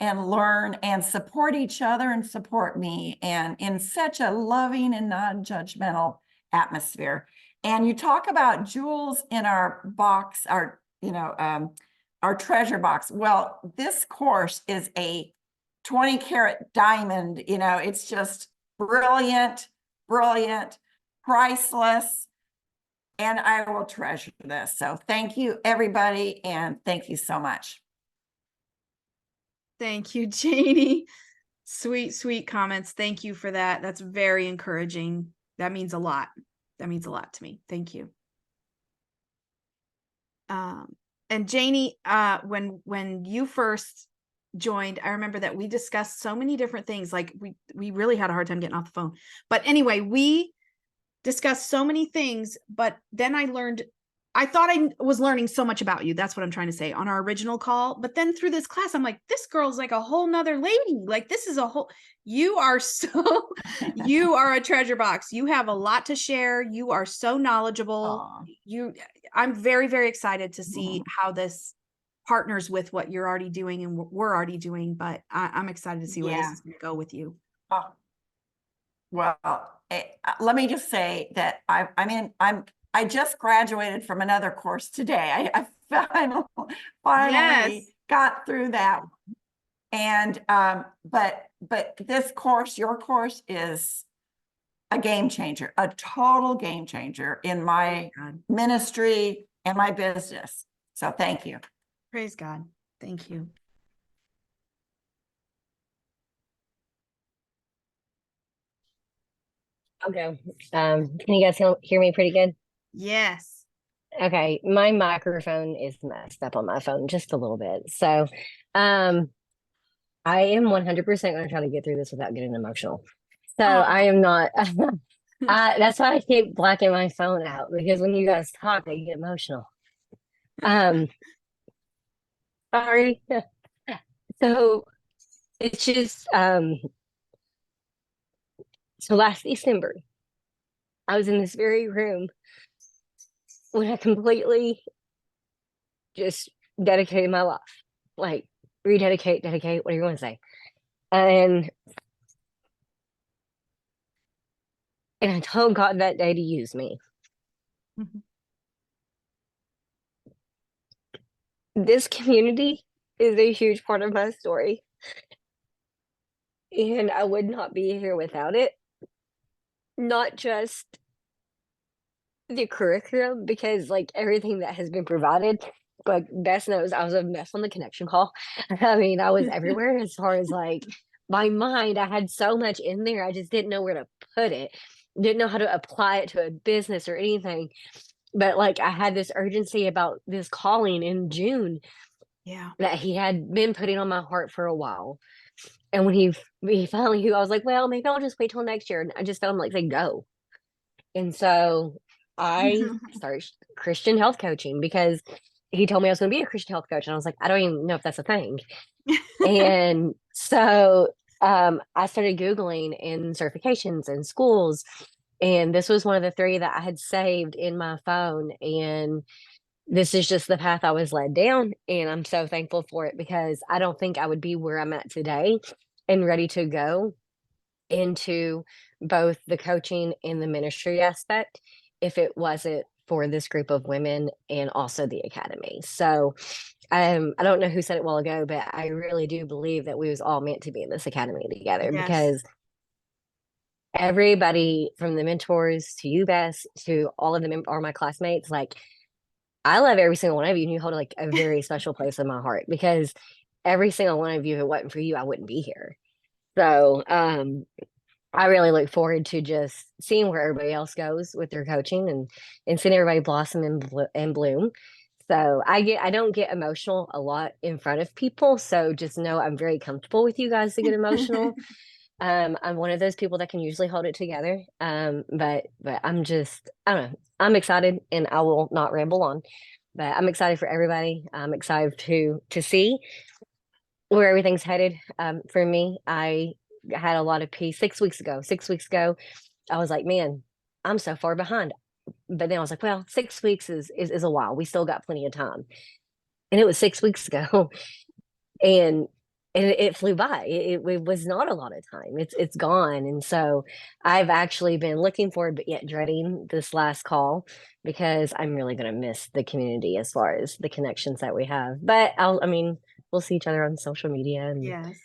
and learn and support each other and support me, and in such a loving and non-judgmental atmosphere. And you talk about jewels in our box, our treasure box. Well, this course is a 20-carat diamond. It's just brilliant, priceless, and I will treasure this. So thank you, everybody, and thank you so much. Thank you, Janie. Sweet, sweet comments. Thank you for that. That's very encouraging. That means a lot. That means a lot to me. Thank you. And Janie, when you first joined, I remember that we discussed so many different things. Like we really had a hard time getting off the phone. But anyway, we discussed so many things, but then I thought I was learning so much about you. That's what I'm trying to say on our original call. But then through this class, I'm like, this girl's like a whole nother lady. Like you are you are a treasure box. You have a lot to share. You are so knowledgeable. Aww. I'm very, very excited to see how this partners with what you're already doing and what we're already doing. But I'm excited to see where this is going to go with you. Oh. Well, let me just say that I just graduated from another course today. I finally got through that. And but this course, your course, is a game changer, a total game changer in my ministry and my business. So thank you. Praise God. Thank you. I'll go. Can you guys hear me pretty good? Yes. Okay, my microphone is messed up on my phone just a little bit. So I am 100% going to try to get through this without getting emotional. So I am not That's why I keep blacking my phone out, because when you guys talk, I get emotional. Um, Sorry. So it's just so last December, I was in this very room when I completely just dedicated my life, like rededicate, dedicate, whatever you want to say. And I told God that day to use me. Mhm. This community is a huge part of my story, and I would not be here without it. Not just the curriculum, because like everything that has been provided, like Bess knows, I was a mess on the connection call. I mean, I was everywhere as far as like my mind. I had so much in there, I just didn't know where to put it, didn't know how to apply it to a business or anything. But like I had this urgency about this calling in June Yeah. that he had been putting on my heart for a while. And when he finally, I was like, well, maybe I'll just wait till next year. And I just felt him like say go. And so I started Christian health coaching because he told me I was going to be a Christian health coach. And I was like, I don't even know if that's a thing. And so I started Googling in certifications and schools. And this was one of the 3 that I had saved in my phone. And this is just the path I was led down. And I'm so thankful for it, because I don't think I would be where I'm at today and ready to go into both the coaching and the ministry aspect if it wasn't for this group of women and also the academy. So I don't know who said it a while ago, but I really do believe that we was all meant to be in this academy together, Yes. because everybody from the mentors to you, Bess, to all of them are my classmates. Like, I love every single one of you, and you hold like a very special place in my heart, because every single one of you, if it wasn't for you, I wouldn't be here. So I really look forward to just seeing where everybody else goes with their coaching, and seeing everybody blossom and bloom. So I don't get emotional a lot in front of people. So just know I'm very comfortable with you guys to get emotional. I'm one of those people that can usually hold it together. But I'm just, I don't know. I'm excited, and I will not ramble on. But I'm excited for everybody. I'm excited to see where everything's headed. For me, I had a lot of peace 6 weeks ago. 6 weeks ago, I was like, man, I'm so far behind. But then I was like, well, 6 weeks is a while. We still got plenty of time. And it was 6 weeks ago. and it flew by. It was not a lot of time. It's gone. And so I've actually been looking forward, but yet dreading this last call, because I'm really going to miss the community as far as the connections that we have. But I mean, we'll see each other on social media and Yes.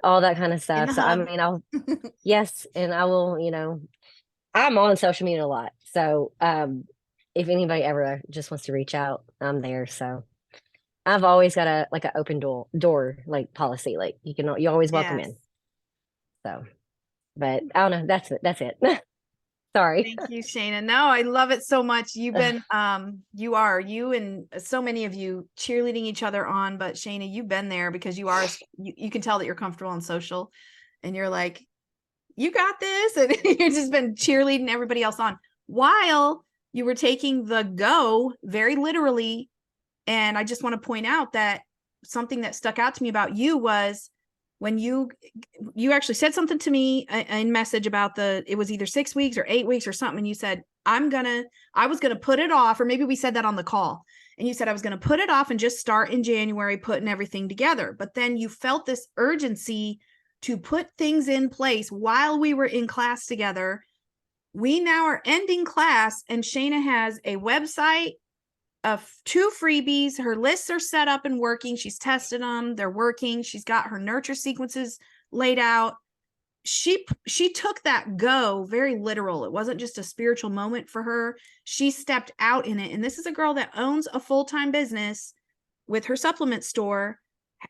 all that kind of In stuff. the So I hub. mean, yes, and I will, I'm on social media a lot. So if anybody ever just wants to reach out, I'm there. So I've always got an open door like policy. Like you always welcome Yes. in. So, but I don't know. That's it. Sorry. Thank you, Shayna. No, I love it so much. You've been, you and so many of you cheerleading each other on, but Shayna, you've been there because you can tell that you're comfortable on social, and you're like, you got this. And you've just been cheerleading everybody else on while you were taking the go very literally. And I just want to point out that something that stuck out to me about you was when you actually said something to me in message about it was either 6 weeks or 8 weeks or something. And you said, I was going to put it off, or maybe we said that on the call. And you said, I was going to put it off and just start in January, putting everything together. But then you felt this urgency to put things in place while we were in class together. We now are ending class, and Shayna has a website of 2 freebies. Her lists are set up and working. She's tested them. They're working. She's got her nurture sequences laid out. She took that go very literal. It wasn't just a spiritual moment for her. She stepped out in it. And this is a girl that owns a full-time business with her supplement store,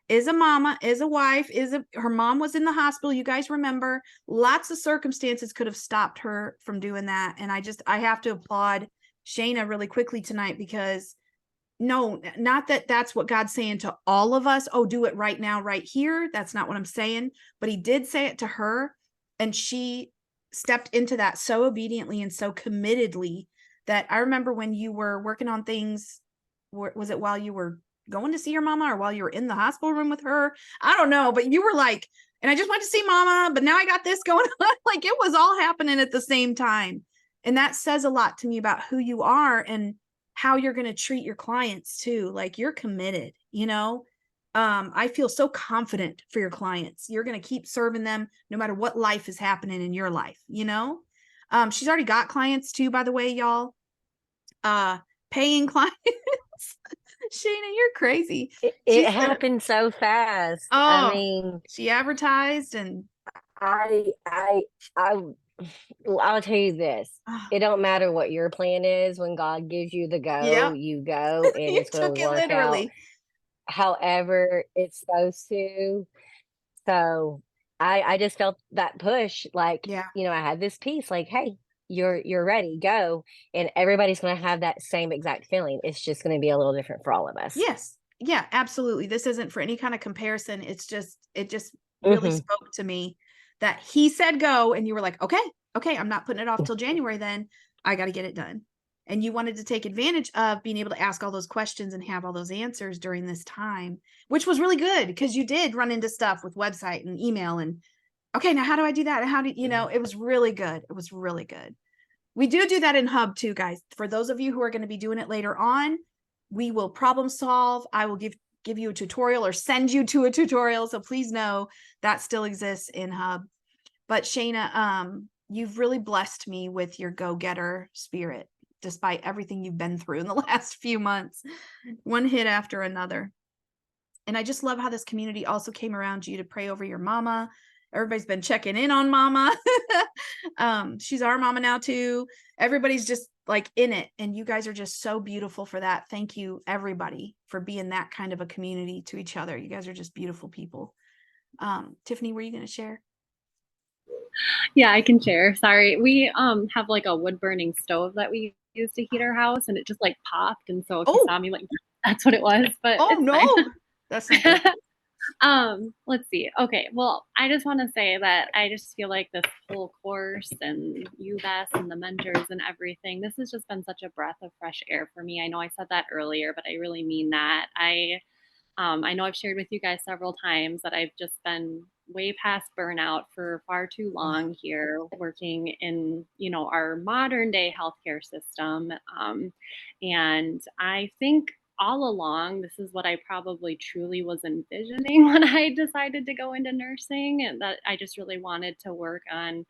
is a mama, is a wife, her mom was in the hospital. You guys remember, lots of circumstances could have stopped her from doing that. And I have to applaud Shayna really quickly tonight, because no, not that that's what God's saying to all of us. Oh, do it right now, right here. That's not what I'm saying. But he did say it to her, and she stepped into that so obediently and so committedly that I remember when you were working on things, was it while you were going to see your mama or while you were in the hospital room with her? I don't know, but you were like, and I just went to see mama, but now I got this going on. Like it was all happening at the same time. And that says a lot to me about who you are and how you're going to treat your clients too. Like you're committed, you know? I feel so confident for your clients. You're going to keep serving them no matter what life is happening in your life, you know? She's already got clients too, by the way, y'all. Paying clients. Shayna, you're crazy. It happened so fast. I Oh, mean, she advertised and I I'll tell you this. oh, It don't matter what your plan is. When God gives you the go, yep, you go, and you it's going to took it work out literally. however it's supposed to. So I just felt that push, like, Yeah. I had this piece, like, hey, you're ready, go. And everybody's going to have that same exact feeling. It's just going to be a little different for all of us. Yes. Yeah, absolutely. This isn't for any kind of comparison. It just really Hmm. spoke to me that he said go and you were like, okay, I'm not putting it off till January then. I got to get it done. And you wanted to take advantage of being able to ask all those questions and have all those answers during this time, which was really good because you did run into stuff with website and email and okay, now how do I do that? And how do it was really good. It was really good. We do that in Hub too, guys. For those of you who are going to be doing it later on, we will problem solve. I will give you a tutorial or send you to a tutorial. So please know that still exists in Hub. But Shayna, you've really blessed me with your go-getter spirit, despite everything you've been through in the last few months, one hit after another. And I just love how this community also came around you to pray over your mama. Everybody's been checking in on mama. She's our mama now too. Everybody's just like in it. And you guys are just so beautiful for that. Thank you, everybody, for being that kind of a community to each other. You guys are just beautiful people. Tiffany, were you going to share? Yeah, I can share. Sorry. We have like a wood burning stove that we use to heat our house, and it just like popped. And so if you saw me, like, that's what it was. But oh it's no, fine. that's not good. Let's see. Okay, well, I just want to say that I just feel like this whole course and you, Bess, and the mentors and everything, this has just been such a breath of fresh air for me. I know I said that earlier, but I really mean that. I know I've shared with you guys several times that I've just been way past burnout for far too long here, working in, our modern day healthcare system. And I think all along, this is what I probably truly was envisioning when I decided to go into nursing, and that I just really wanted to work on,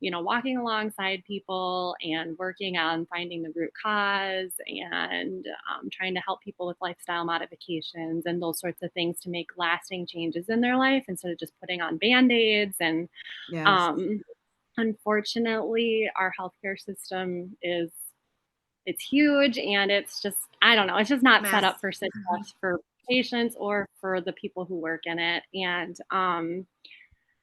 walking alongside people and working on finding the root cause and trying to help people with lifestyle modifications and those sorts of things to make lasting changes in their life instead of just putting on band-aids. And Yes. Unfortunately, our healthcare system it's huge, and it's just, I don't know, it's just not set up for success for patients or for the people who work in it. And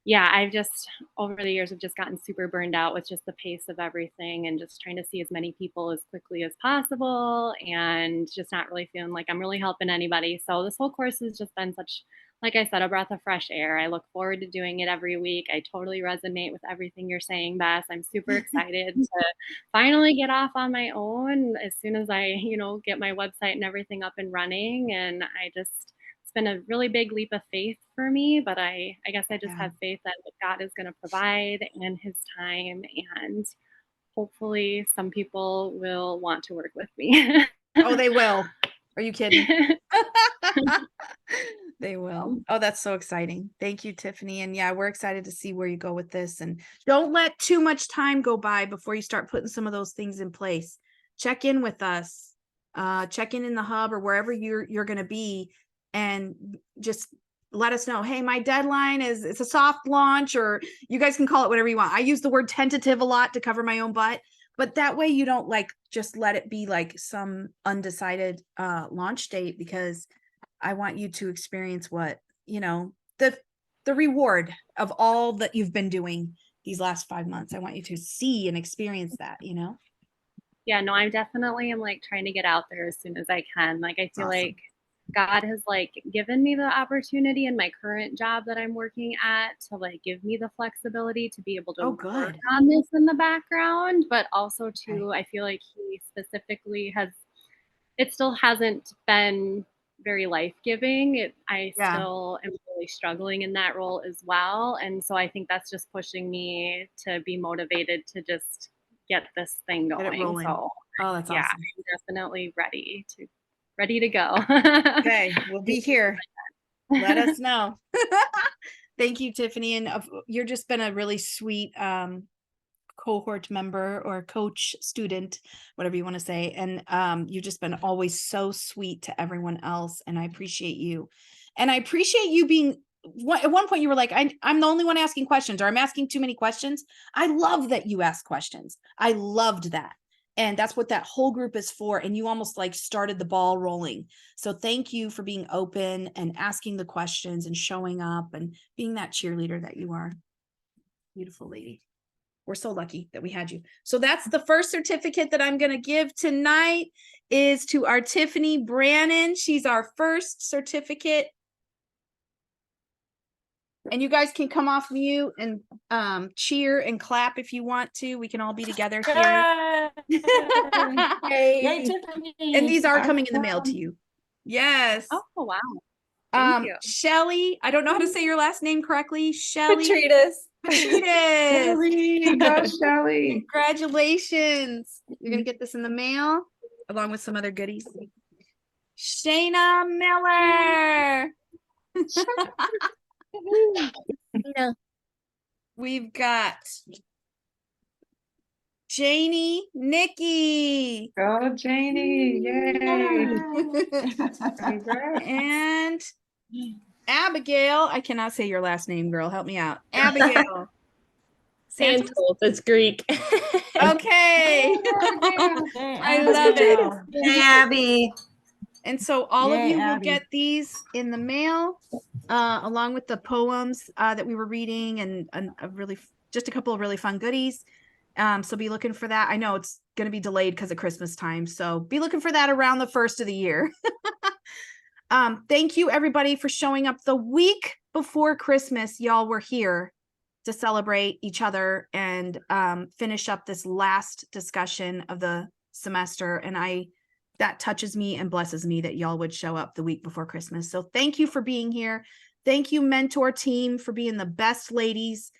yeah, I've just, over the years, I've just gotten super burned out with just the pace of everything and just trying to see as many people as quickly as possible and just not really feeling like I'm really helping anybody. So this whole course has just been such, like I said, a breath of fresh air. I look forward to doing it every week. I totally resonate with everything you're saying, Bess. I'm super excited to finally get off on my own as soon as I, get my website and everything up and running. And it's been a really big leap of faith for me, but I guess I just have faith that God is going to provide in his time, and hopefully some people will want to work with me. Oh, they will. Are you kidding? They will. Oh, that's so exciting. Thank you, Tiffany. And yeah, we're excited to see where you go with this. And don't let too much time go by before you start putting some of those things in place. Check in with us. Check in the hub or wherever you're going to be, and just let us know, hey, my deadline it's a soft launch, or you guys can call it whatever you want. I use the word tentative a lot to cover my own butt, but that way you don't just let it be like some undecided launch date, because I want you to experience what, the reward of all that you've been doing these last 5 months. I want you to see and experience that, Yeah, no, I definitely am like trying to get out there as soon as I can. Like, I feel Awesome. like God has like given me the opportunity in my current job that I'm working at to like give me the flexibility to be able to Oh, work good. on this in the background, but also too, I feel like he specifically has, it still hasn't been very life-giving. I Yeah. still am really struggling in that role as well. And so I think that's just pushing me to be motivated to just get this thing Get it going. rolling. So Oh, that's yeah, awesome. I'm definitely ready to go. Okay, we'll be here. Let us know. Thank you, Tiffany. And you're just been a really sweet cohort member or coach student, whatever you want to say. And you've just been always so sweet to everyone else. And I appreciate you. And I appreciate you being at one point you were like, I'm the only one asking questions, or I'm asking too many questions. I love that you ask questions. I loved that. And that's what that whole group is for. And you almost like started the ball rolling. So thank you for being open and asking the questions and showing up and being that cheerleader that you are. Beautiful lady. We're so lucky that we had you. So that's the first certificate that I'm going to give tonight is to our Tiffany Brannon. She's our first certificate. And you guys can come off mute and cheer and clap if you want to. We can all be together here. Yay, Tiffany. And these are coming in the mail to you. Yes. Oh, wow. Thank you. Shelly, I don't know how to say your last name correctly. Shelly. Patritas. Patritas. Shelly, go Shelly. Congratulations. You're going to get this in the mail along with some other goodies. Shayna Miller. We've got Janie Nikki. Go Janie. Yay. Congrats. And Abigail. I cannot say your last name, girl. Help me out. Abigail. Santos, it's Greek. Okay. I love it. Hey, Abby. And so all of Yay, you will Abby. get these in the mail, along with the poems that we were reading and just a couple of really fun goodies. So be looking for that. I know it's going to be delayed because of Christmas time. So be looking for that around the first of the year. Thank you everybody for showing up the week before Christmas. Y'all were here to celebrate each other and finish up this last discussion of the semester. And that touches me and blesses me that y'all would show up the week before Christmas. So thank you for being here. Thank you, mentor team, for being the best ladies.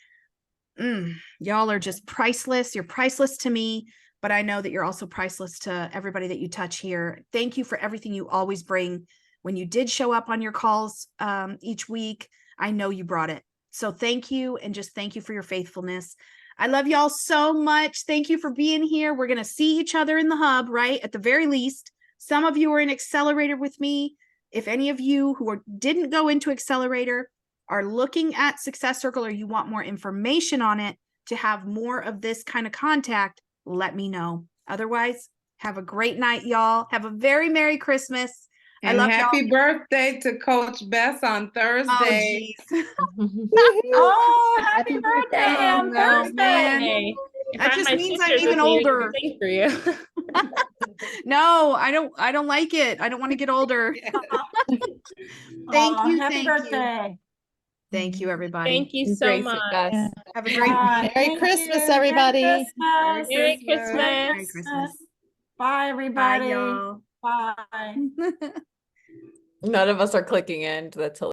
Y'all are just priceless. You're priceless to me, but I know that you're also priceless to everybody that you touch here. Thank you for everything you always bring. When you did show up on your calls each week, I know you brought it. So thank you, and just thank you for your faithfulness. I love y'all so much. Thank you for being here. We're going to see each other in the hub, right? At the very least. Some of you are in Accelerator with me. If any of you who didn't go into Accelerator are looking at Success Circle or you want more information on it to have more of this kind of contact, let me know. Otherwise, have a great night, y'all. Have a very Merry Christmas. And happy birthday to Coach Bess on Thursday. Oh, happy birthday on no, Thursday. man. Hey, That just means I'm even older. Thanks for you. No, I don't like it. I don't want to get older. Thank you. Happy Thank birthday. you. Thank you, everybody. Thank you so Great much. success. Have a great Bye. Merry Thank Christmas, you. everybody. Merry Merry Christmas. Christmas. Merry Christmas. Bye, everybody. Bye, y'all. Bye. None of us are clicking in. That's hilarious.